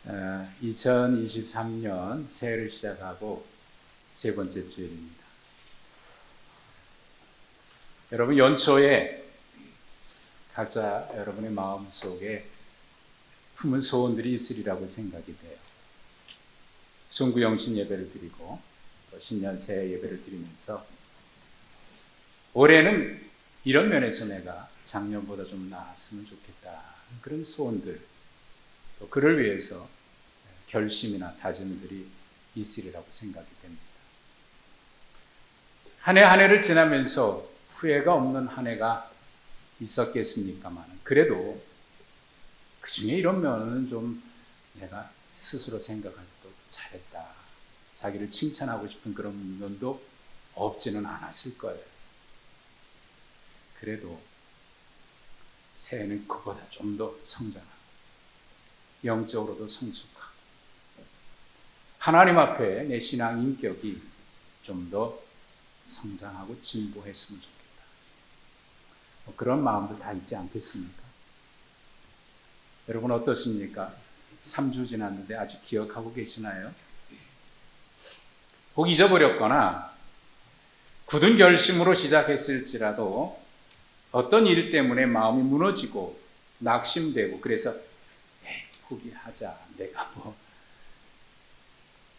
2023년 새해를 시작하고 세 번째 주일입니다. 여러분, 연초에 각자 여러분의 마음속에 품은 소원들이 있으리라고 생각이 돼요. 순구영신 예배를 드리고 또 신년 새해 예배를 드리면서 올해는 이런 면에서 내가 작년보다 좀 나았으면 좋겠다, 그런 소원들, 또 그를 위해서 결심이나 다짐들이 있으리라고 생각이 됩니다. 한 해 한 해를 지나면서 후회가 없는 한 해가 있었겠습니까만, 그래도 그 중에 이런 면은 좀 내가 스스로 생각할 때 잘했다, 자기를 칭찬하고 싶은 그런 면도 없지는 않았을 거예요. 그래도 새해는 그보다 좀 더 성장하고 영적으로도 성숙하고 하나님 앞에 내 신앙 인격이 좀 더 성장하고 진보했으면 좋겠다, 그런 마음도 다 있지 않겠습니까? 여러분 어떻습니까? 3주 지났는데 아직 기억하고 계시나요? 혹 잊어버렸거나 굳은 결심으로 시작했을지라도 어떤 일 때문에 마음이 무너지고 낙심되고, 그래서 포기하자, 내가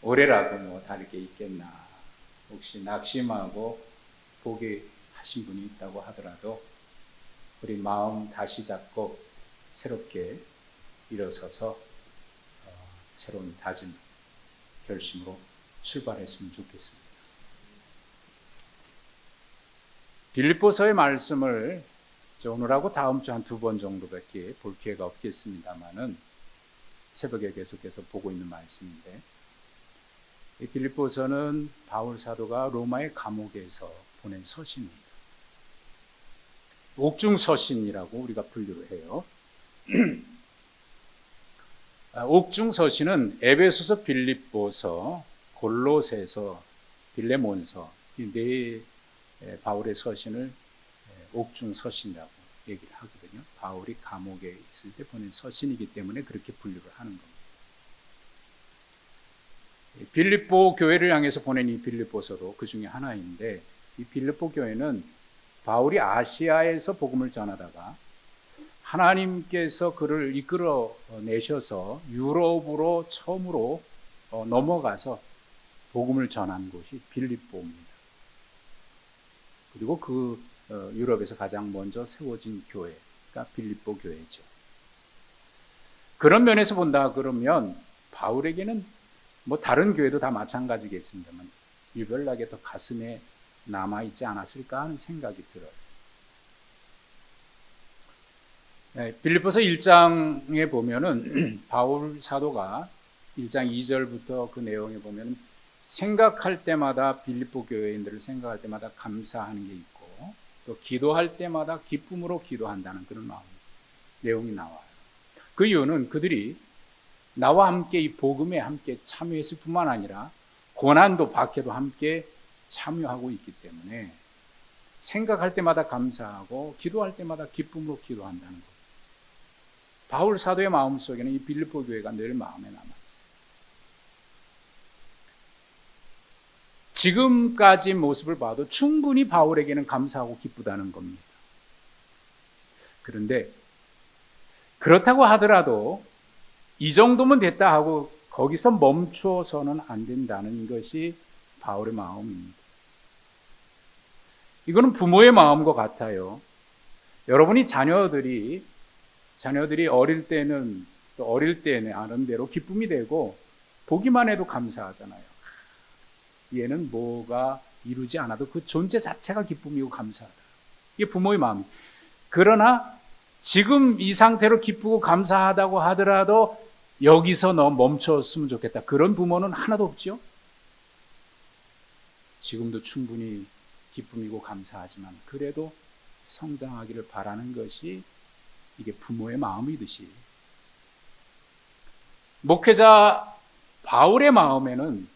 올해라도 다를 게 있겠나, 혹시 낙심하고 포기하신 분이 있다고 하더라도 우리 마음 다시 잡고 새롭게 일어서서 새로운 다짐, 결심으로 출발했으면 좋겠습니다. 빌립보서의 말씀을 오늘하고 다음 주 한 2번 정도밖에 볼 기회가 없겠습니다만은 새벽에 계속해서 보고 있는 말씀인데, 이 빌립보서는 바울 사도가 로마의 감옥에서 보낸 서신입니다. 옥중 서신이라고 우리가 분류를 해요. 옥중 서신은 에베소서, 빌립보서, 골로새서, 빌레몬서, 이 네 바울의 서신을 옥중 서신이라고 얘기를 하거든요. 바울이 감옥에 있을 때 보낸 서신이기 때문에 그렇게 분류를 하는 겁니다. 빌립보 교회를 향해서 보낸 이 빌립보서도 그 중에 하나인데, 이 빌립보 교회는 바울이 아시아에서 복음을 전하다가 하나님께서 그를 이끌어 내셔서 유럽으로 처음으로 넘어가서 복음을 전한 곳이 빌립보입니다. 그리고 그 유럽에서 가장 먼저 세워진 교회가 빌립보 교회죠. 그런 면에서 본다 그러면 바울에게는 다른 교회도 다 마찬가지겠습니다만 유별나게 더 가슴에 남아있지 않았을까 하는 생각이 들어요. 빌립보서 1장에 보면은 바울 사도가 1장 2절부터 그 내용에 보면은 생각할 때마다 빌립보 교회인들을 생각할 때마다 감사하는 게 있고, 또 기도할 때마다 기쁨으로 기도한다는 그런 내용이 나와요. 그 이유는 그들이 나와 함께 이 복음에 함께 참여했을 뿐만 아니라 고난도 박해도 함께 참여하고 있기 때문에 생각할 때마다 감사하고 기도할 때마다 기쁨으로 기도한다는 거예요. 바울 사도의 마음속에는 이 빌립보 교회가 늘 마음에 남아있어요. 지금까지 모습을 봐도 충분히 바울에게는 감사하고 기쁘다는 겁니다. 그런데 그렇다고 하더라도 이 정도면 됐다 하고 거기서 멈추어서는 안 된다는 것이 바울의 마음입니다. 이거는 부모의 마음과 같아요. 여러분이 자녀들이 어릴 때는 아는 대로 기쁨이 되고 보기만 해도 감사하잖아요. 얘는 뭐가 이루지 않아도 그 존재 자체가 기쁨이고 감사하다. 이게 부모의 마음이에요. 그러나 지금 이 상태로 기쁘고 감사하다고 하더라도 여기서 너 멈췄으면 좋겠다, 그런 부모는 하나도 없죠. 지금도 충분히 기쁨이고 감사하지만 그래도 성장하기를 바라는 것이 이게 부모의 마음이듯이, 목회자 바울의 마음에는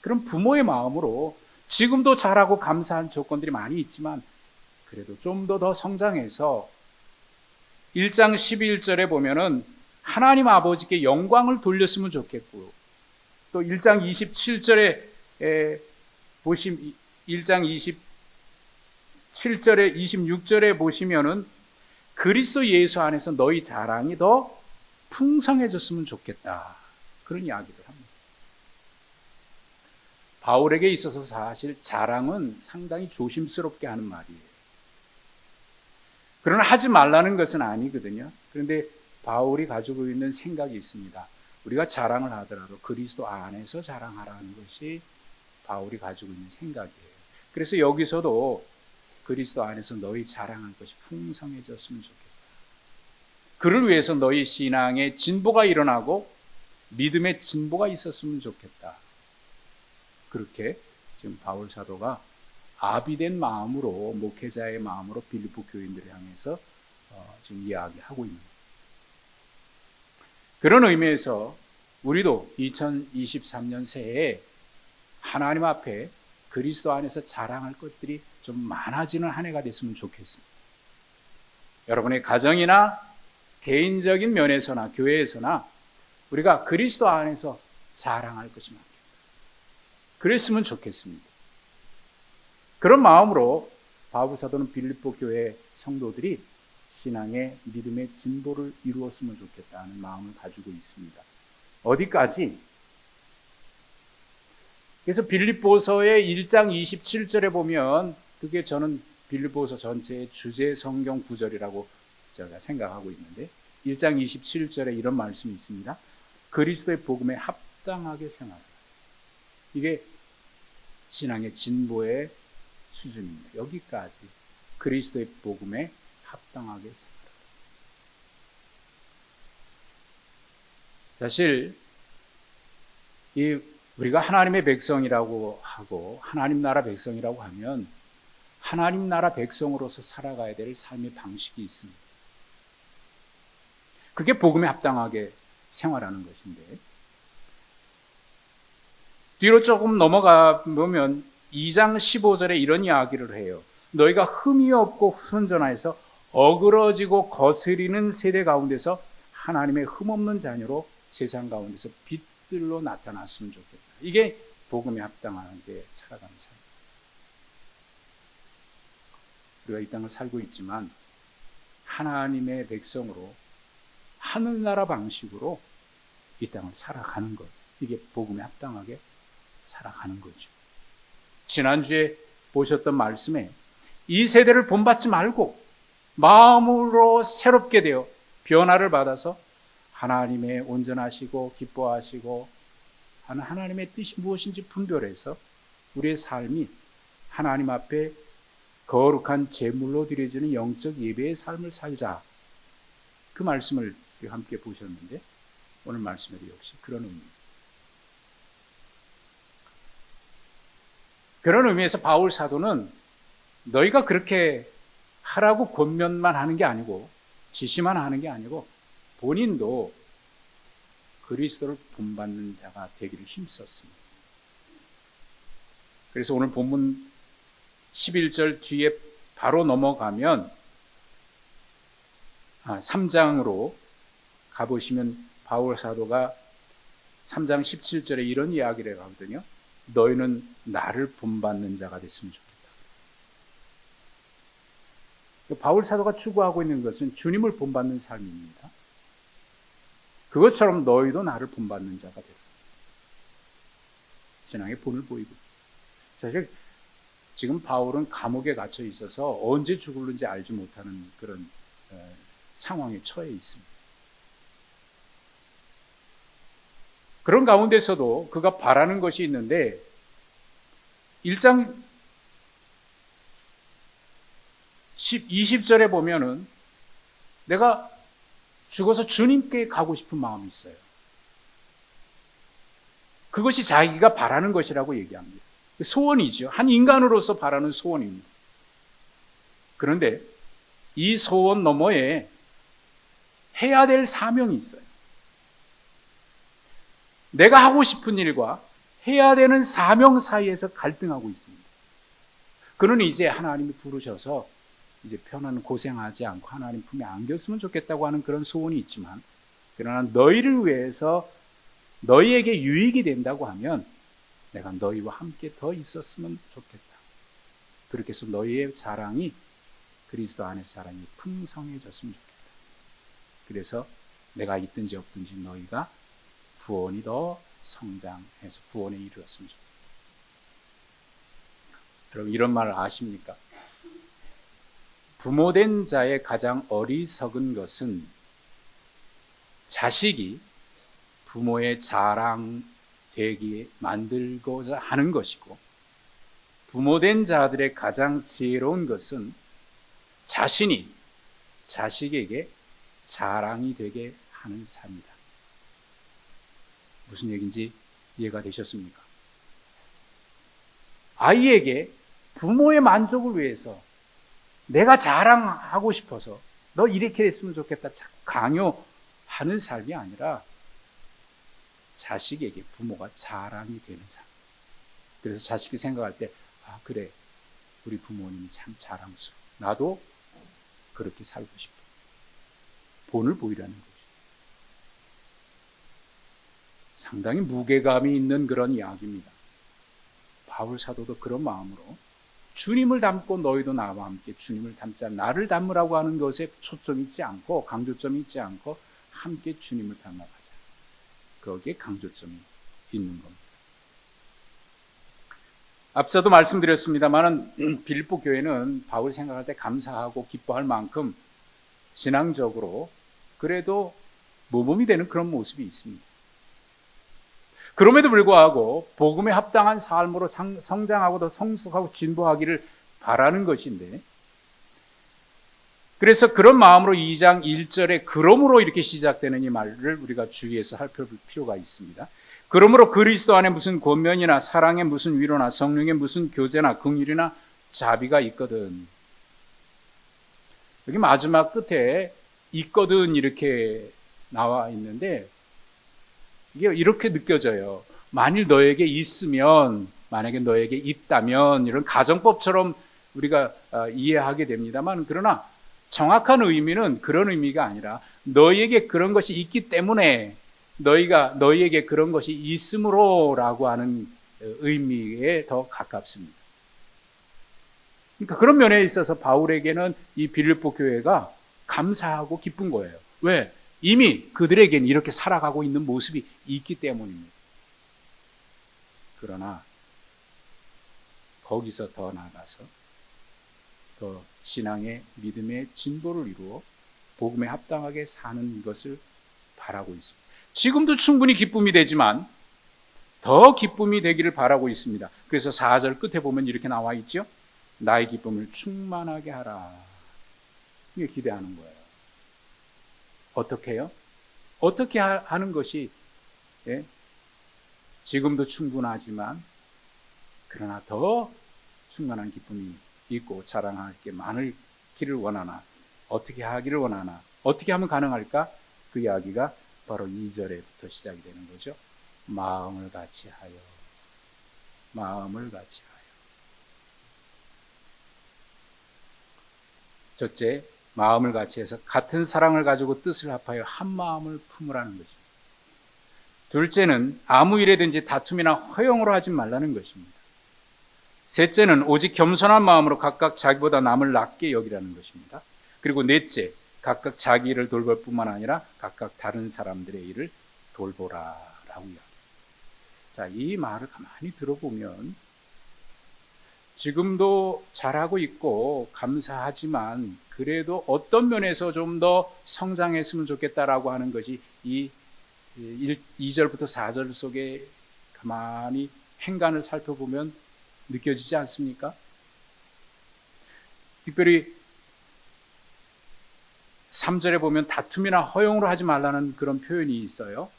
그런 부모의 마음으로 지금도 잘하고 감사한 조건들이 많이 있지만 그래도 좀 더 성장해서 1장 11절에 보면은 하나님 아버지께 영광을 돌렸으면 좋겠고, 또 1장 27절에 보시면 1장 27절에 26절에 보시면은 그리스도 예수 안에서 너희 자랑이 더 풍성해졌으면 좋겠다, 그런 이야기를 합니다. 바울에게 있어서 사실 자랑은 상당히 조심스럽게 하는 말이에요. 그러나 하지 말라는 것은 아니거든요. 그런데 바울이 가지고 있는 생각이 있습니다. 우리가 자랑을 하더라도 그리스도 안에서 자랑하라는 것이 바울이 가지고 있는 생각이에요. 그래서 여기서도 그리스도 안에서 너희 자랑할 것이 풍성해졌으면 좋겠다. 그를 위해서 너희 신앙의 진보가 일어나고 믿음의 진보가 있었으면 좋겠다. 그렇게 지금 바울 사도가 아비된 마음으로, 목회자의 마음으로 빌립보 교인들을 향해서 지금 이야기하고 있는 거예요. 그런 의미에서 우리도 2023년 새해에 하나님 앞에 그리스도 안에서 자랑할 것들이 좀 많아지는 한 해가 됐으면 좋겠습니다. 여러분의 가정이나 개인적인 면에서나 교회에서나 우리가 그리스도 안에서 자랑할 것이 많겠다. 그랬으면 좋겠습니다. 그런 마음으로 바울 사도는 빌립보 교회 성도들이 신앙의 믿음의 진보를 이루었으면 좋겠다는 마음을 가지고 있습니다. 어디까지? 그래서 빌립보서의 1장 27절에 보면, 그게 저는 빌립보서 전체의 주제 성경 구절이라고 제가 생각하고 있는데, 1장 27절에 이런 말씀이 있습니다. 그리스도의 복음에 합당하게 생활하라. 이게 신앙의 진보의 수준입니다. 여기까지 그리스도의 복음에 합당하게 생활하라. 사실 우리가 하나님의 백성이라고 하고 하나님 나라 백성이라고 하면 하나님 나라 백성으로서 살아가야 될 삶의 방식이 있습니다. 그게 복음에 합당하게 생활하는 것인데, 뒤로 조금 넘어가 보면 2장 15절에 이런 이야기를 해요. 너희가 흠이 없고 후순전하여서 어그러지고 거스리는 세대 가운데서 하나님의 흠없는 자녀로 세상 가운데서 빛들로 나타났으면 좋겠다. 이게 복음에 합당하게 살아가는 삶. 우리가 이 땅을 살고 있지만 하나님의 백성으로 하늘나라 방식으로 이 땅을 살아가는 것, 이게 복음에 합당하게 살아가는 거죠. 지난주에 보셨던 말씀에 이 세대를 본받지 말고 마음으로 새롭게 되어 변화를 받아서 하나님의 온전하시고 기뻐하시고 하는 하나님의 뜻이 무엇인지 분별해서 우리의 삶이 하나님 앞에 거룩한 제물로 드려지는 영적 예배의 삶을 살자. 그 말씀을 함께 보셨는데 오늘 말씀에도 역시 그런 의미입니다. 그런 의미에서 바울 사도는 너희가 그렇게 하라고 권면만 하는 게 아니고 지시만 하는 게 아니고 본인도 그리스도를 본받는 자가 되기를 힘썼습니다. 그래서 오늘 본문 11절 뒤에 바로 넘어가면 3장으로 가보시면 바울 사도가 3장 17절에 이런 이야기를 하거든요. 너희는 나를 본받는 자가 됐으면 좋겠다. 바울 사도가 추구하고 있는 것은 주님을 본받는 삶입니다. 그것처럼 너희도 나를 본받는 자가 되라. 신앙의 본을 보이고. 사실 지금 바울은 감옥에 갇혀 있어서 언제 죽을는지 알지 못하는 그런 상황에 처해 있습니다. 그런 가운데서도 그가 바라는 것이 있는데 1장 20절에 보면은 내가 죽어서 주님께 가고 싶은 마음이 있어요. 그것이 자기가 바라는 것이라고 얘기합니다. 소원이죠. 한 인간으로서 바라는 소원입니다. 그런데 이 소원 너머에 해야 될 사명이 있어요. 내가 하고 싶은 일과 해야 되는 사명 사이에서 갈등하고 있습니다. 그는 이제 하나님이 부르셔서 이제 편안히 고생하지 않고 하나님 품에 안겼으면 좋겠다고 하는 그런 소원이 있지만 그러나 너희를 위해서 너희에게 유익이 된다고 하면 내가 너희와 함께 더 있었으면 좋겠다. 그렇게 해서 너희의 자랑이 그리스도 안에서 자랑이 풍성해졌으면 좋겠다. 그래서 내가 있든지 없든지 너희가 구원이 더 성장해서 구원에 이르렀으면 좋겠다. 여러분 이런 말 아십니까? 부모된 자의 가장 어리석은 것은 자식이 부모의 자랑되게 만들고자 하는 것이고, 부모된 자들의 가장 지혜로운 것은 자신이 자식에게 자랑이 되게 하는 삶이다. 무슨 얘기인지 이해가 되셨습니까? 아이에게 부모의 만족을 위해서 내가 자랑하고 싶어서 너 이렇게 했으면 좋겠다 자꾸 강요하는 삶이 아니라 자식에게 부모가 자랑이 되는 삶. 그래서 자식이 생각할 때 아 그래 우리 부모님이 참 자랑스러워. 나도 그렇게 살고 싶어. 본을 보이라는 거죠. 상당히 무게감이 있는 그런 이야기입니다. 바울 사도도 그런 마음으로 주님을 닮고 너희도 나와 함께 주님을 닮자. 나를 닮으라고 하는 것에 초점이 있지 않고 강조점이 있지 않고 함께 주님을 닮아가자. 거기에 강조점이 있는 겁니다. 앞서도 말씀드렸습니다만 빌립보 교회는 바울이 생각할 때 감사하고 기뻐할 만큼 신앙적으로 그래도 모범이 되는 그런 모습이 있습니다. 그럼에도 불구하고 복음에 합당한 삶으로 성장하고 더 성숙하고 진보하기를 바라는 것인데, 그래서 그런 마음으로 2장 1절에 그러므로 이렇게 시작되는 이 말을 우리가 주의해서 살펴볼 필요가 있습니다. 그러므로 그리스도 안에 무슨 권면이나 사랑에 무슨 위로나 성령에 무슨 교제나 긍휼이나 자비가 있거든. 여기 마지막 끝에 있거든 이렇게 나와 있는데 이게 이렇게 느껴져요. 만일 너에게 있으면, 만약에 너에게 있다면, 이런 가정법처럼 우리가 이해하게 됩니다만, 그러나 정확한 의미는 그런 의미가 아니라 너희에게 그런 것이 있기 때문에 너희에게 그런 것이 있음으로라고 하는 의미에 더 가깝습니다. 그러니까 그런 면에 있어서 바울에게는 이 빌립보 교회가 감사하고 기쁜 거예요. 왜? 이미 그들에게는 이렇게 살아가고 있는 모습이 있기 때문입니다. 그러나 거기서 더 나아가서 더 신앙의 믿음의 진보를 이루어 복음에 합당하게 사는 것을 바라고 있습니다. 지금도 충분히 기쁨이 되지만 더 기쁨이 되기를 바라고 있습니다. 그래서 4절 끝에 보면 이렇게 나와 있죠. 나의 기쁨을 충만하게 하라. 이게 기대하는 거예요. 어떻게 해요? 어떻게 하는 것이 지금도 충분하지만 그러나 더 충만한 기쁨이 있고 자랑할 게 많기를 원하나, 어떻게 하기를 원하나, 어떻게 하면 가능할까? 그 이야기가 바로 2절에부터 시작이 되는 거죠. 마음을 같이 하여, 마음을 같이 하여. 첫째, 마음을 같이 해서 같은 사랑을 가지고 뜻을 합하여 한 마음을 품으라는 것입니다. 둘째는 아무 일에든지 다툼이나 허용으로 하지 말라는 것입니다. 셋째는 오직 겸손한 마음으로 각각 자기보다 남을 낮게 여기라는 것입니다. 그리고 넷째, 각각 자기 일을 돌볼 뿐만 아니라 각각 다른 사람들의 일을 돌보라라고 이야기합니다. 자, 이 말을 가만히 들어보면 지금도 잘하고 있고 감사하지만 그래도 어떤 면에서 좀 더 성장했으면 좋겠다라고 하는 것이 이 2절부터 4절 속에 가만히 행간을 살펴보면 느껴지지 않습니까? 특별히 3절에 보면 다툼이나 허용으로 하지 말라는 그런 표현이 있어요.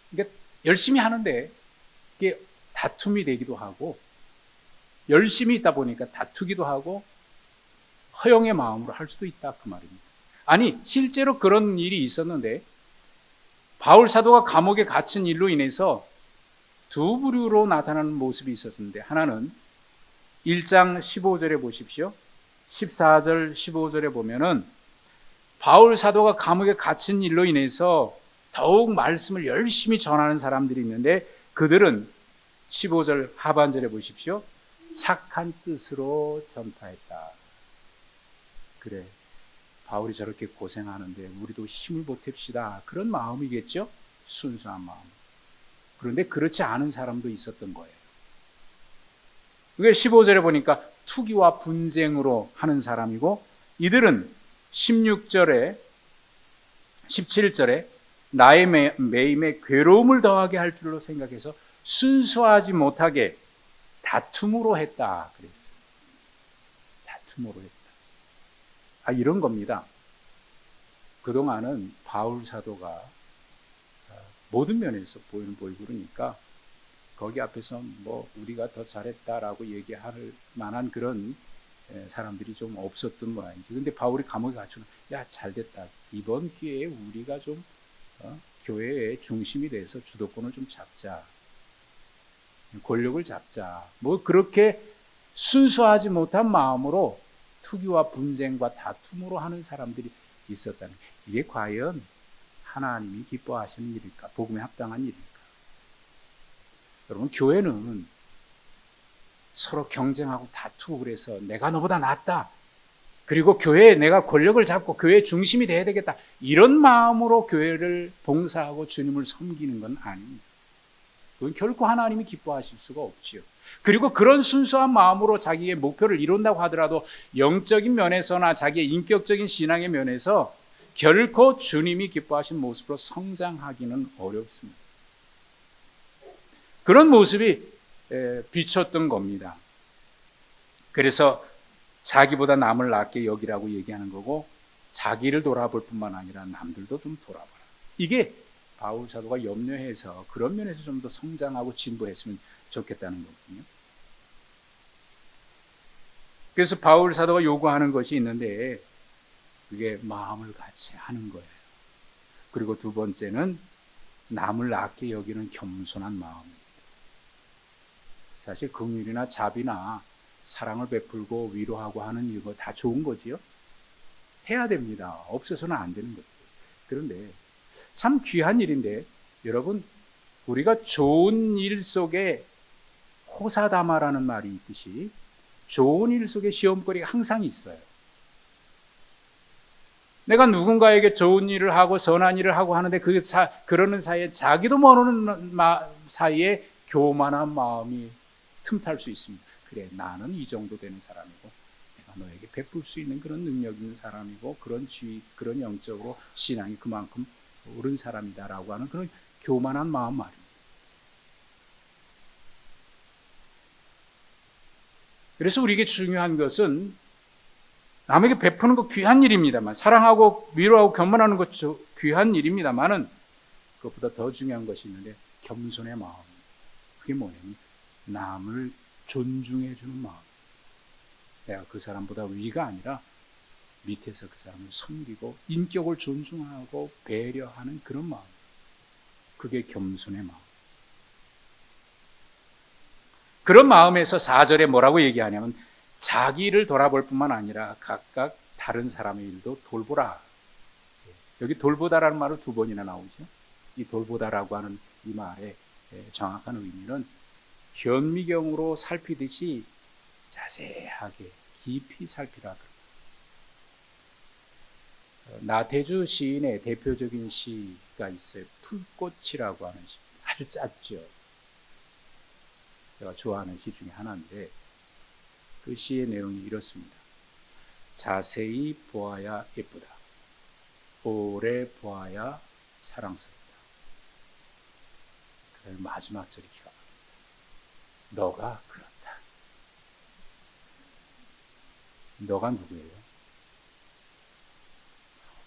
그러니까 열심히 하는데 이게 다툼이 되기도 하고, 열심히 있다 보니까 다투기도 하고 허용의 마음으로 할 수도 있다 그 말입니다. 아니 실제로 그런 일이 있었는데 바울 사도가 감옥에 갇힌 일로 인해서 두 부류로 나타나는 모습이 있었는데, 하나는 1장 15절에 보십시오. 14절 15절에 보면은 바울 사도가 감옥에 갇힌 일로 인해서 더욱 말씀을 열심히 전하는 사람들이 있는데 그들은 15절 하반절에 보십시오. 착한 뜻으로 전파했다. 그래, 바울이 저렇게 고생하는데 우리도 힘을 보탭시다. 그런 마음이겠죠? 순수한 마음. 그런데 그렇지 않은 사람도 있었던 거예요. 그게 15절에 보니까 투기와 분쟁으로 하는 사람이고, 이들은 16절에 17절에 나의 매임에 괴로움을 더하게 할 줄로 생각해서 순수하지 못하게 다툼으로 했다 그랬어요. 다툼으로 했다. 이런 겁니다. 그동안은 바울 사도가 모든 면에서 보이는 얼굴이니까 거기 앞에서 뭐 우리가 더 잘했다라고 얘기할 만한 그런 사람들이 좀 없었던 모양이지. 근데 바울이 감옥에 갇혀서 야, 잘됐다. 이번 기회에 우리가 좀 교회의 중심이 돼서 주도권을 좀 잡자. 권력을 잡자. 뭐 그렇게 순수하지 못한 마음으로 투기와 분쟁과 다툼으로 하는 사람들이 있었다는, 이게 과연 하나님이 기뻐하시는 일일까? 복음에 합당한 일일까? 여러분, 교회는 서로 경쟁하고 다투고 그래서 내가 너보다 낫다, 그리고 교회에 내가 권력을 잡고 교회의 중심이 돼야 되겠다, 이런 마음으로 교회를 봉사하고 주님을 섬기는 건 아닙니다. 그건 결코 하나님이 기뻐하실 수가 없지요. 그리고 그런 순수한 마음으로 자기의 목표를 이룬다고 하더라도 영적인 면에서나 자기의 인격적인 신앙의 면에서 결코 주님이 기뻐하신 모습으로 성장하기는 어렵습니다. 그런 모습이 비쳤던 겁니다. 그래서 자기보다 남을 낫게 여기라고 얘기하는 거고, 자기를 돌아볼 뿐만 아니라 남들도 좀 돌아봐라. 이게 바울 사도가 염려해서 그런 면에서 좀 더 성장하고 진보했으면 좋겠다는 거거든요. 그래서 바울 사도가 요구하는 것이 있는데 그게 마음을 같이 하는 거예요. 그리고 두 번째는 남을 낫게 여기는 겸손한 마음입니다. 사실 긍휼이나 자비나 사랑을 베풀고 위로하고 하는 이거 다 좋은 거지요. 해야 됩니다. 없어서는 안 되는 거죠. 그런데 참 귀한 일인데, 여러분, 우리가 좋은 일 속에 호사다마라는 말이 있듯이 좋은 일 속에 시험거리가 항상 있어요. 내가 누군가에게 좋은 일을 하고 선한 일을 하고 하는데 그러는 사이에 자기도 모르는 사이에 교만한 마음이 틈탈 수 있습니다. 그래, 나는 이 정도 되는 사람이고 내가 너에게 베풀 수 있는 그런 능력 있는 사람이고 그런 지위, 그런 영적으로 신앙이 그만큼 옳은 사람이다라고 하는 그런 교만한 마음 말입니다. 그래서 우리에게 중요한 것은 남에게 베푸는 거 귀한 일입니다만, 사랑하고 위로하고 겸손하는 것 귀한 일입니다만은 그것보다 더 중요한 것이 있는데 겸손의 마음. 그게 뭐냐면 남을 존중해 주는 마음. 내가 그 사람보다 위가 아니라 밑에서 그 사람을 섬기고 인격을 존중하고 배려하는 그런 마음. 그게 겸손의 마음. 그런 마음에서 4절에 뭐라고 얘기하냐면 자기를 돌아볼 뿐만 아니라 각각 다른 사람의 일도 돌보라. 여기 돌보다라는 말은 두 번이나 나오죠. 이 돌보다라고 하는 이 말의 정확한 의미는 현미경으로 살피듯이 자세하게 깊이 살피라. 나태주 시인의 대표적인 시가 있어요. 풀꽃이라고 하는 시. 아주 짧죠. 제가 좋아하는 시 중에 하나인데 그 시의 내용이 이렇습니다. 자세히 보아야 예쁘다. 오래 보아야 사랑스럽다. 그 다음에 마지막 절이 기가 막힙니다. 너가 그렇다. 너가 누구예요?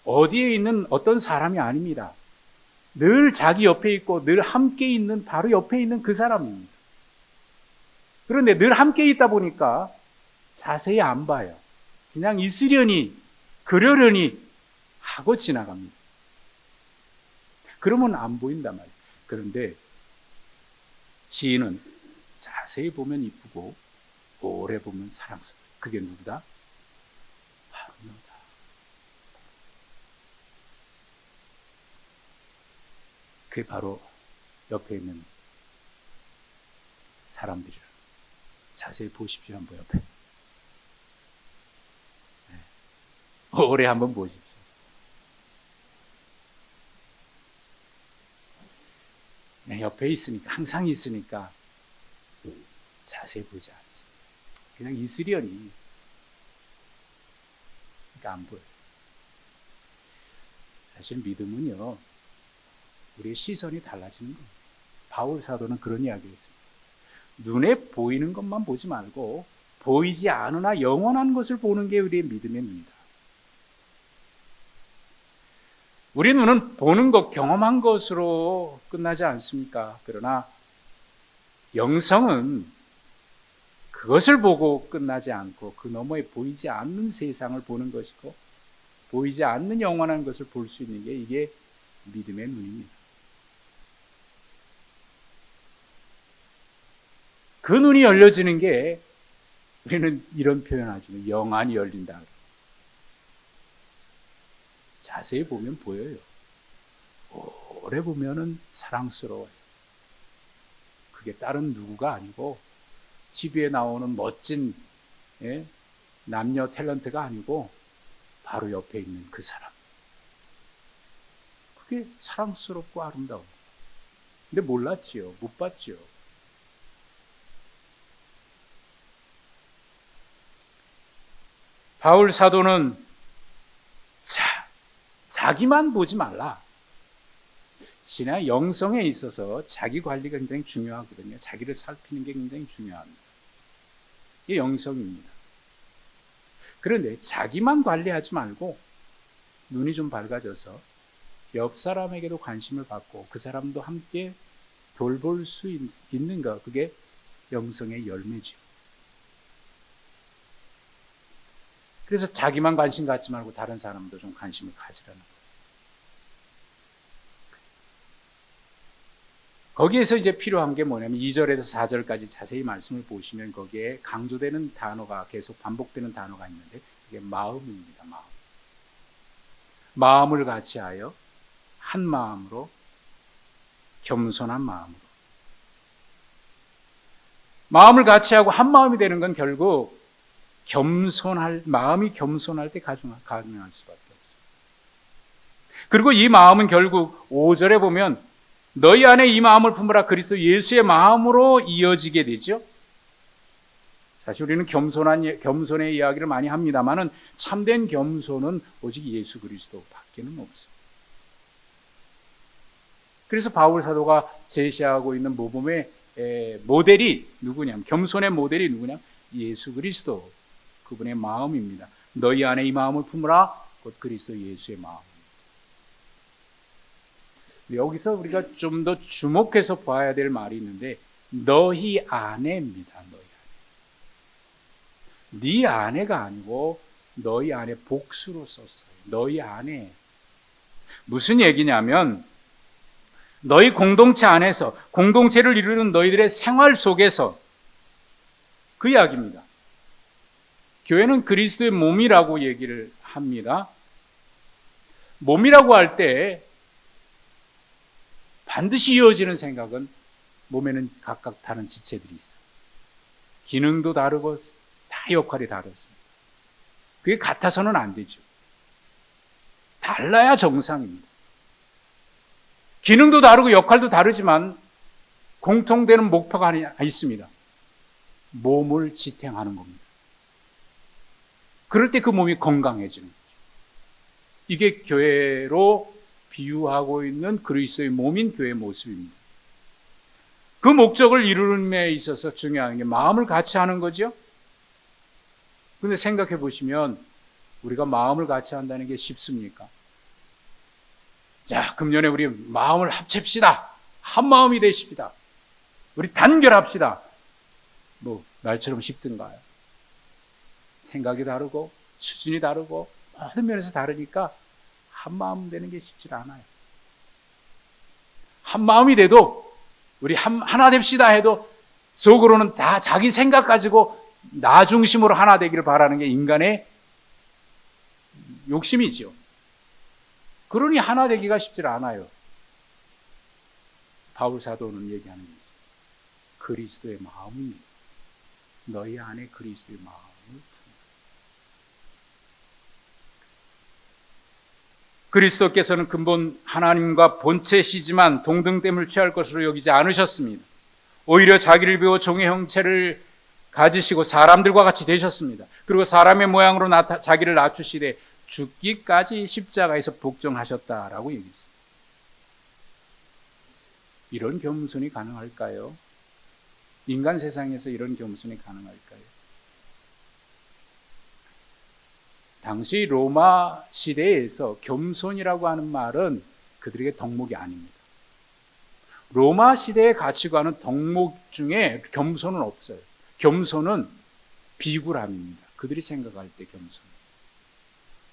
어디에 있는 어떤 사람이 아닙니다. 늘 자기 옆에 있고 늘 함께 있는 바로 옆에 있는 그 사람입니다. 그런데 늘 함께 있다 보니까 자세히 안 봐요. 그냥 있으려니 그러려니 하고 지나갑니다. 그러면 안 보인단 말이에요. 그런데 시인은 자세히 보면 이쁘고 오래 보면 사랑스러워. 그게 누구다? 바로 너다. 그게 바로 옆에 있는 사람들이라. 자세히 보십시오. 한번 옆에. 오래 한번 보십시오. 옆에 있으니까, 항상 있으니까 자세히 보지 않습니다. 그냥 있으려니 그러니까 안 보여요. 사실 믿음은요, 우리의 시선이 달라지는 거예요. 바울 사도는 그런 이야기를 했습니다. 눈에 보이는 것만 보지 말고 보이지 않으나 영원한 것을 보는 게 우리의 믿음의 눈이다. 우리 눈은 보는 것, 경험한 것으로 끝나지 않습니까? 그러나 영성은 그것을 보고 끝나지 않고 그 너머에 보이지 않는 세상을 보는 것이고 보이지 않는 영원한 것을 볼 수 있는 게 이게 믿음의 눈입니다. 그 눈이 열려지는 게 우리는 이런 표현하죠. 영안이 열린다. 자세히 보면 보여요. 오래 보면은 사랑스러워요. 그게 다른 누구가 아니고 TV에 나오는 멋진 남녀 탤런트가 아니고 바로 옆에 있는 그 사람. 그게 사랑스럽고 아름다워. 근데 몰랐지요. 못 봤지요. 바울 사도는 자기만 보지 말라. 신의 영성에 있어서 자기 관리가 굉장히 중요하거든요. 자기를 살피는 게 굉장히 중요합니다. 이게 영성입니다. 그런데 자기만 관리하지 말고 눈이 좀 밝아져서 옆 사람에게도 관심을 받고 그 사람도 함께 돌볼 수 있는가, 그게 영성의 열매죠. 그래서 자기만 관심 갖지 말고 다른 사람도 좀 관심을 가지라는 거예요. 거기에서 이제 필요한 게 뭐냐면 2절에서 4절까지 자세히 말씀을 보시면 거기에 강조되는 단어가, 계속 반복되는 단어가 있는데 그게 마음입니다. 마음을 같이하여 한 마음으로, 겸손한 마음으로. 마음을 같이하고 한 마음이 되는 건 결국 마음이 겸손할 때 가능할 수밖에 없어요. 그리고 이 마음은 결국 5절에 보면 너희 안에 이 마음을 품으라, 그리스도 예수의 마음으로 이어지게 되죠. 사실 우리는 겸손의 이야기를 많이 합니다만은 참된 겸손은 오직 예수 그리스도밖에는 없어요. 그래서 바울 사도가 제시하고 있는 모범의 모델이 누구냐면, 겸손의 모델이 누구냐? 예수 그리스도, 그분의 마음입니다. 너희 안에 이 마음을 품으라, 곧 그리스도 예수의 마음. 여기서 우리가 좀 더 주목해서 봐야 될 말이 있는데, 너희 안에입니다. 너희 안에. 네 안에가 아니고 너희 안에 복수로 썼어요. 너희 안에. 무슨 얘기냐면 너희 공동체 안에서, 공동체를 이루는 너희들의 생활 속에서, 그 이야기입니다. 교회는 그리스도의 몸이라고 얘기를 합니다. 몸이라고 할 때 반드시 이어지는 생각은 몸에는 각각 다른 지체들이 있어요. 기능도 다르고 다 역할이 다르습니다. 그게 같아서는 안 되죠. 달라야 정상입니다. 기능도 다르고 역할도 다르지만 공통되는 목표가 하나 있습니다. 몸을 지탱하는 겁니다. 그럴 때 그 몸이 건강해지는 거죠. 이게 교회로 비유하고 있는 그리스도의 몸인 교회의 모습입니다. 그 목적을 이루는 데 있어서 중요한 게 마음을 같이 하는 거죠. 그런데 생각해 보시면 우리가 마음을 같이 한다는 게 쉽습니까? 자, 금년에 우리 마음을 합칩시다. 한 마음이 되십시다. 우리 단결합시다. 뭐 말처럼 쉽든가요? 생각이 다르고 수준이 다르고 모든 면에서 다르니까 한 마음 되는 게 쉽지 않아요. 한 마음이 돼도 우리 하나 됩시다 해도 속으로는 다 자기 생각 가지고 나 중심으로 하나 되기를 바라는 게 인간의 욕심이죠. 그러니 하나 되기가 쉽지 않아요. 바울 사도는 얘기하는 게 있습니다. 그리스도의 마음입니다. 너희 안에 그리스도의 마음을 품으라. 그리스도께서는 근본 하나님과 본체시지만 동등됨을 취할 것으로 여기지 않으셨습니다. 오히려 자기를 비워 종의 형체를 가지시고 사람들과 같이 되셨습니다. 그리고 사람의 모양으로 자기를 낮추시되 죽기까지 십자가에서 복종하셨다라고 얘기했습니다. 이런 겸손이 가능할까요? 인간 세상에서 이런 겸손이 가능할까요? 당시 로마 시대에서 겸손이라고 하는 말은 그들에게 덕목이 아닙니다. 로마 시대의 가치관은 덕목 중에 겸손은 없어요. 겸손은 비굴함입니다. 그들이 생각할 때 겸손.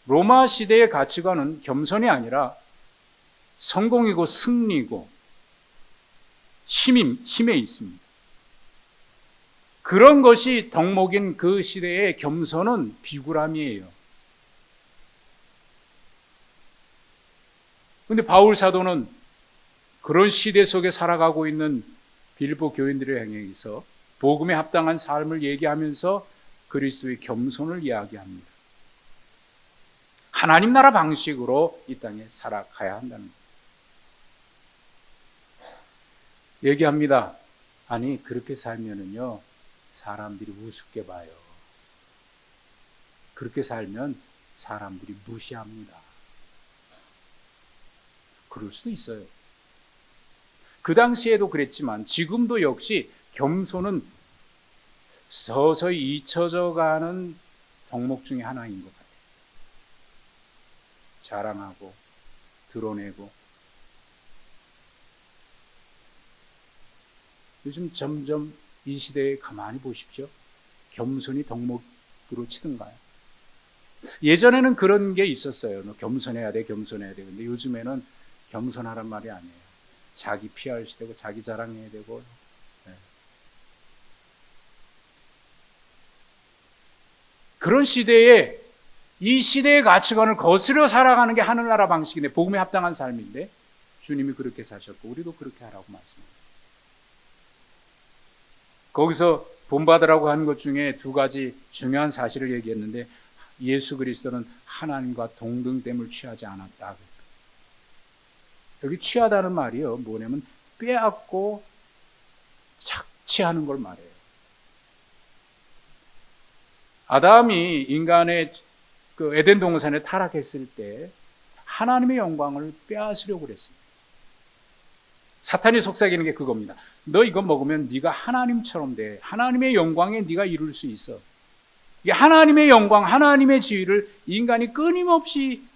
로마 시대의 가치관은 겸손이 아니라 성공이고 승리고 힘에 있습니다. 그런 것이 덕목인 그 시대의 겸손은 비굴함이에요. 그런데 바울 사도는 그런 시대 속에 살아가고 있는 빌립보 교인들의 행위에서 복음에 합당한 삶을 얘기하면서 그리스도의 겸손을 이야기합니다. 하나님 나라 방식으로 이 땅에 살아가야 한다는 것. 얘기합니다. 아니 그렇게 살면은요 사람들이 우습게 봐요. 그렇게 살면 사람들이 무시합니다. 그럴 수도 있어요. 그 당시에도 그랬지만 지금도 역시 겸손은 서서히 잊혀져 가는 덕목 중에 하나인 것 같아요. 자랑하고 드러내고 요즘 점점 이 시대에 가만히 보십시오. 겸손이 덕목으로 치든가요? 예전에는 그런 게 있었어요. 너 겸손해야 돼, 겸손해야 돼. 근데 요즘에는 겸손하란 말이 아니에요. 자기 PR 되고 자기 자랑해야 되고. 네. 그런 시대에 이 시대의 가치관을 거스려 살아가는 게 하늘나라 방식인데 복음에 합당한 삶인데 주님이 그렇게 사셨고 우리도 그렇게 하라고 말씀합니다. 거기서 본받으라고 하는 것 중에 두 가지 중요한 사실을 얘기했는데 예수 그리스도는 하나님과 동등됨을 취하지 않았다. 여기 취하다는 말이요 뭐냐면 빼앗고 착취하는 걸 말해요. 아담이 인간의 그 에덴 동산에 타락했을 때 하나님의 영광을 빼앗으려고 그랬습니다. 사탄이 속삭이는 게 그겁니다. 너 이거 먹으면 네가 하나님처럼 돼. 하나님의 영광에 네가 이룰 수 있어. 이 하나님의 영광, 하나님의 지위를 인간이 끊임없이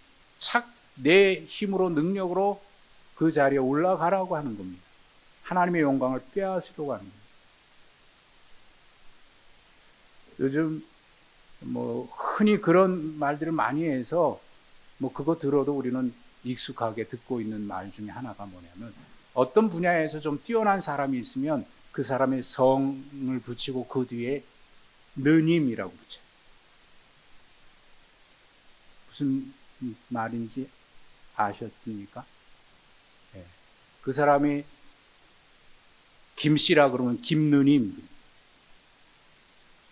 내 힘으로 능력으로 그 자리에 올라가라고 하는 겁니다. 하나님의 영광을 빼앗으려고 하는 겁니다. 요즘 흔히 그런 말들을 많이 해서 그거 들어도 우리는 익숙하게 듣고 있는 말 중에 하나가 뭐냐면 어떤 분야에서 좀 뛰어난 사람이 있으면 그 사람의 성을 붙이고 그 뒤에 느님이라고 붙여요. 무슨 말인지 아셨습니까? 네. 그 사람이 김씨라 그러면 김느님.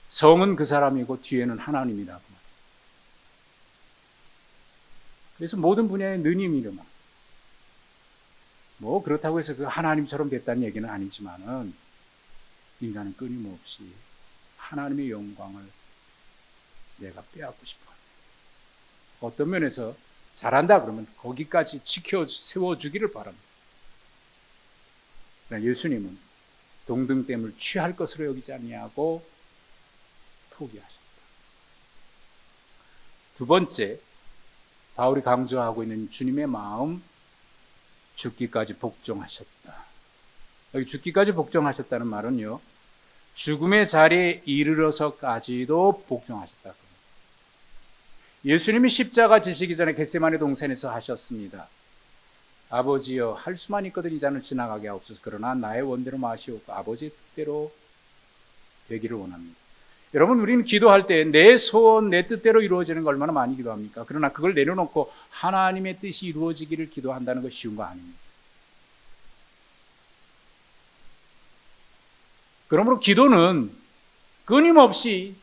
성은 그 사람이고 뒤에는 하나님이라고. 그래서 모든 분야의 느님이름아. 그렇다고 해서 그 하나님처럼 됐다는 얘기는 아니지만은 인간은 끊임없이 하나님의 영광을 내가 빼앗고 싶어. 어떤 면에서 잘한다 그러면 거기까지 세워주기를 바랍니다. 그러나 예수님은 동등됨을 취할 것으로 여기지 아니하고 포기하셨다. 두 번째, 바울이 강조하고 있는 주님의 마음, 죽기까지 복종하셨다. 여기 죽기까지 복종하셨다는 말은요, 죽음의 자리에 이르러서까지도 복종하셨다. 예수님이 십자가 지시기 전에 겟세마네 동산에서 하셨습니다. 아버지여, 할 수만 있거든 이 잔을 지나가게 하옵소서. 그러나 나의 원대로 마시옵고 아버지의 뜻대로 되기를 원합니다. 여러분, 우리는 기도할 때 내 소원, 내 뜻대로 이루어지는 거 얼마나 많이 기도합니까? 그러나 그걸 내려놓고 하나님의 뜻이 이루어지기를 기도한다는 것이 쉬운 거 아닙니다. 그러므로 기도는 끊임없이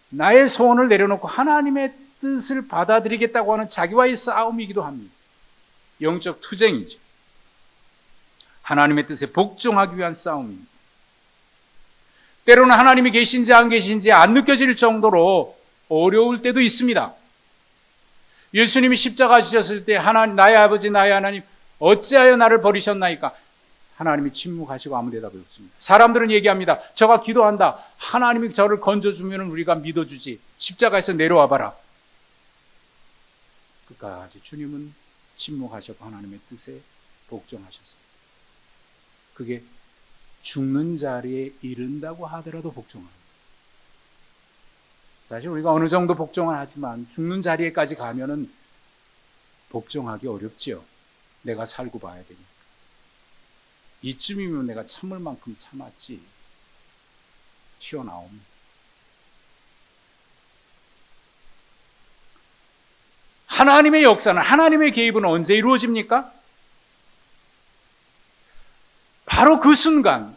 나의 소원을 내려놓고 하나님의 뜻을 받아들이겠다고 하는 자기와의 싸움이기도 합니다. 영적 투쟁이죠. 하나님의 뜻에 복종하기 위한 싸움입니다. 때로는 하나님이 계신지 안 계신지 안 느껴질 정도로 어려울 때도 있습니다. 예수님이 십자가 지셨을 때 나의 아버지 나의 하나님 어찌하여 나를 버리셨나이까? 하나님이 침묵하시고 아무 대답이 없습니다. 사람들은 얘기합니다. 저가 기도한다. 하나님이 저를 건져주면 우리가 믿어주지. 십자가에서 내려와 봐라. 끝까지 주님은 침묵하셨고 하나님의 뜻에 복종하셨습니다. 그게 죽는 자리에 이른다고 하더라도 복종합니다. 사실 우리가 어느 정도 복종은 하지만 죽는 자리에까지 가면은 복종하기 어렵지요. 내가 살고 봐야 되니까. 이쯤이면 내가 참을 만큼 참았지. 튀어나옵니다. 하나님의 역사는, 하나님의 개입은 언제 이루어집니까? 바로 그 순간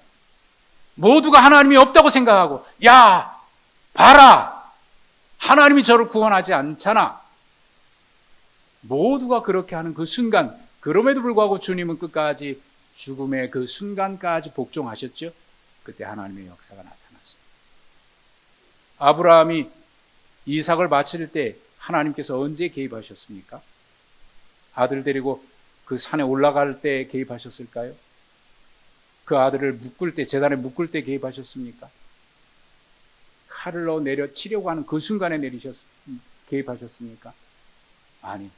모두가 하나님이 없다고 생각하고, 야, 봐라, 하나님이 저를 구원하지 않잖아. 모두가 그렇게 하는 그 순간, 그럼에도 불구하고 주님은 끝까지 죽음의 그 순간까지 복종하셨죠. 그때 하나님의 역사가 나타났습니다. 아브라함이 이삭을 바칠 때 하나님께서 언제 개입하셨습니까? 아들 데리고 그 산에 올라갈 때 개입하셨을까요? 그 아들을 묶을 때, 제단에 묶을 때 개입하셨습니까? 칼을 넣어 내려 치려고 하는 그 순간에 개입하셨습니까? 아니,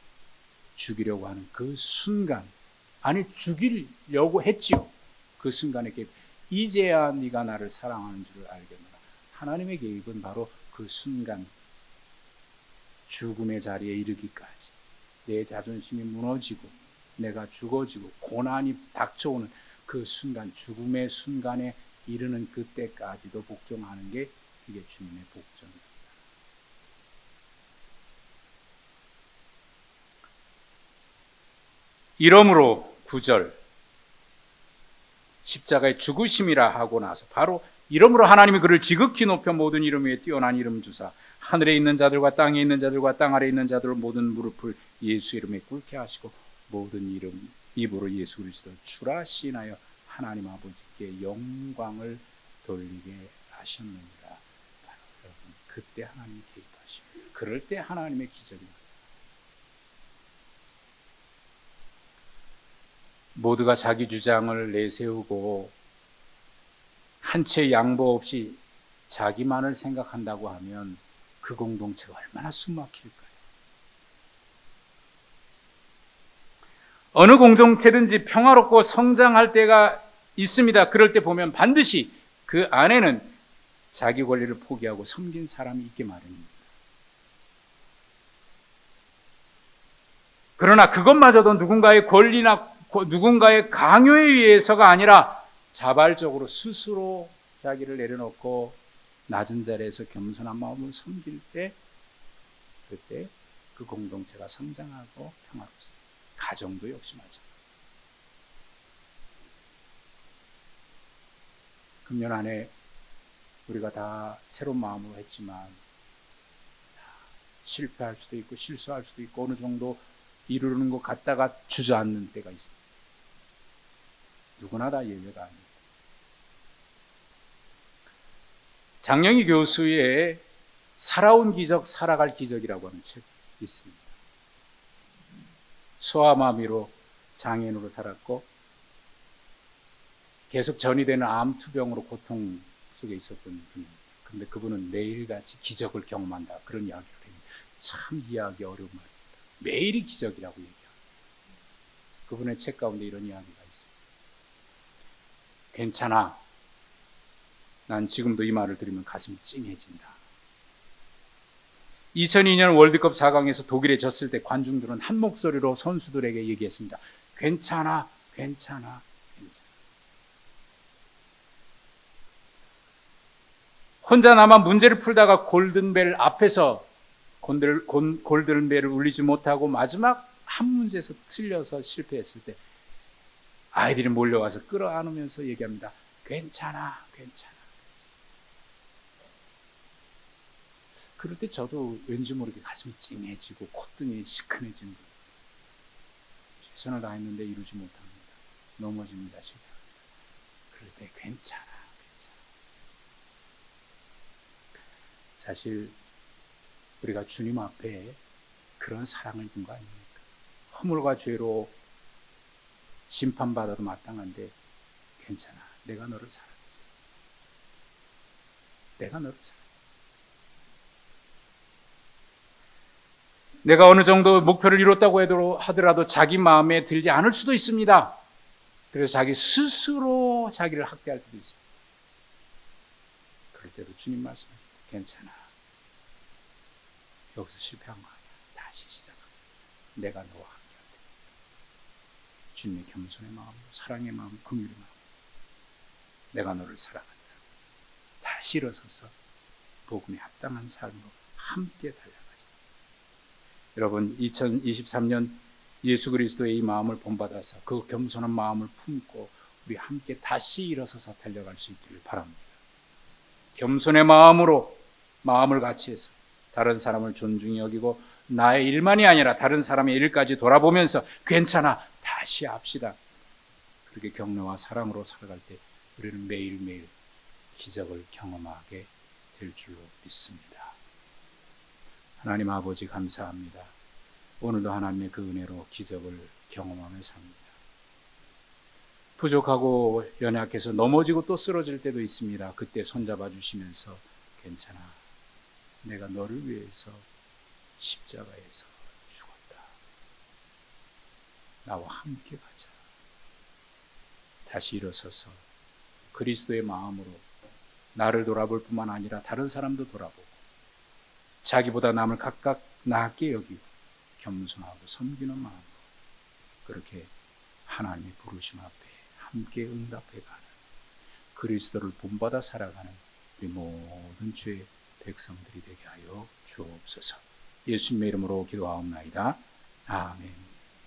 죽이려고 하는 그 순간, 아니 죽이려고 했지요. 그 순간에 개입. 이제야 네가 나를 사랑하는 줄을 알겠노라. 하나님의 개입은 바로 그 순간, 죽음의 자리에 이르기까지, 내 자존심이 무너지고 내가 죽어지고 고난이 닥쳐오는 그 순간, 죽음의 순간에 이르는 그때까지도 복종하는 게 이게 주님의 복종입니다. 이러므로 9절 십자가의 죽으심이라 하고 나서 바로 이러므로 하나님이 그를 지극히 높여 모든 이름 위에 뛰어난 이름 주사 하늘에 있는 자들과 땅에 있는 자들과 땅 아래에 있는 자들 모든 무릎을 예수 이름에 꿇게 하시고 모든 이름 입으로 예수 그리스도를 주라 시인하여 하나님 아버지께 영광을 돌리게 하셨느니라. 여러분, 그때 하나님이 개입하십니다. 그럴 때 하나님의 기적이 나타납니다. 모두가 자기 주장을 내세우고 한 채 양보 없이 자기만을 생각한다고 하면 그 공동체가 얼마나 숨막힐까요? 어느 공동체든지 평화롭고 성장할 때가 있습니다. 그럴 때 보면 반드시 그 안에는 자기 권리를 포기하고 섬긴 사람이 있게 마련입니다. 그러나 그것마저도 누군가의 권리나 누군가의 강요에 의해서가 아니라 자발적으로 스스로 자기를 내려놓고 낮은 자리에서 겸손한 마음으로 섬길 때, 그때 그 공동체가 성장하고 평화롭습니다. 가정도 역시 마찬가지입니다. 금년 안에 우리가 다 새로운 마음으로 했지만 실패할 수도 있고 실수할 수도 있고 어느 정도 이루는 것 같다가 주저앉는 때가 있습니다. 누구나 다 예외가 아닙니다. 장영희 교수의 살아온 기적, 살아갈 기적이라고 하는 책이 있습니다. 소아마비로 장애인으로 살았고 계속 전이되는 암투병으로 고통 속에 있었던 분입니다. 그런데 그분은 매일같이 기적을 경험한다, 그런 이야기를 해요. 참 이해하기 어려운 말입니다. 매일이 기적이라고 얘기합니다. 그분의 책 가운데 이런 이야기가 있습니다. 괜찮아. 난 지금도 이 말을 들으면 가슴이 찡해진다. 2002년 월드컵 4강에서 독일에 졌을 때 관중들은 한 목소리로 선수들에게 얘기했습니다. 괜찮아, 괜찮아, 괜찮아. 혼자 남아 문제를 풀다가 골든벨 앞에서 골든벨을 울리지 못하고 마지막 한 문제에서 틀려서 실패했을 때 아이들이 몰려와서 끌어안으면서 얘기합니다. 괜찮아, 괜찮아. 그럴 때 저도 왠지 모르게 가슴이 찡해지고 콧등이 시큰해지는 거예요. 최선을 다했는데 이루지 못합니다. 넘어집니다. 실패합니다. 그럴 때 괜찮아. 사실 우리가 주님 앞에 그런 사랑을 준 거 아닙니까? 허물과 죄로 심판받아도 마땅한데 괜찮아. 내가 너를 사랑했어. 내가 너를 사랑했어. 내가 어느 정도 목표를 이뤘다고 하더라도 자기 마음에 들지 않을 수도 있습니다. 그래서 자기 스스로 자기를 학대할 때도 있습니다. 그럴 때도 주님 말씀하십니다. 괜찮아. 여기서 실패한 거 아니야. 다시 시작하자. 내가 너와 함께 할 테니까. 주님의 겸손의 마음으로, 사랑의 마음, 긍휼의 마음. 내가 너를 사랑한다. 다시 일어서서 복음에 합당한 삶으로 함께 달려가자. 여러분, 2023년 예수 그리스도의 이 마음을 본받아서 그 겸손한 마음을 품고 우리 함께 다시 일어서서 달려갈 수 있기를 바랍니다. 겸손의 마음으로 마음을 같이 해서 다른 사람을 존중히 여기고 나의 일만이 아니라 다른 사람의 일까지 돌아보면서 괜찮아, 다시 합시다. 그렇게 격려와 사랑으로 살아갈 때 우리는 매일매일 기적을 경험하게 될 줄로 믿습니다. 하나님 아버지 감사합니다. 오늘도 하나님의 그 은혜로 기적을 경험하며 삽니다. 부족하고 연약해서 넘어지고 또 쓰러질 때도 있습니다. 그때 손잡아 주시면서 괜찮아. 내가 너를 위해서 십자가에서 죽었다. 나와 함께 가자. 다시 일어서서 그리스도의 마음으로 나를 돌아볼 뿐만 아니라 다른 사람도 돌아보고 자기보다 남을 각각 낮게 여기고 겸손하고 섬기는 마음으로 그렇게 하나님의 부르심 앞에 함께 응답해 가는 그리스도를 본받아 살아가는 우리 모든 주의 백성들이 되게 하여 주옵소서. 예수님의 이름으로 기도하옵나이다. 아멘.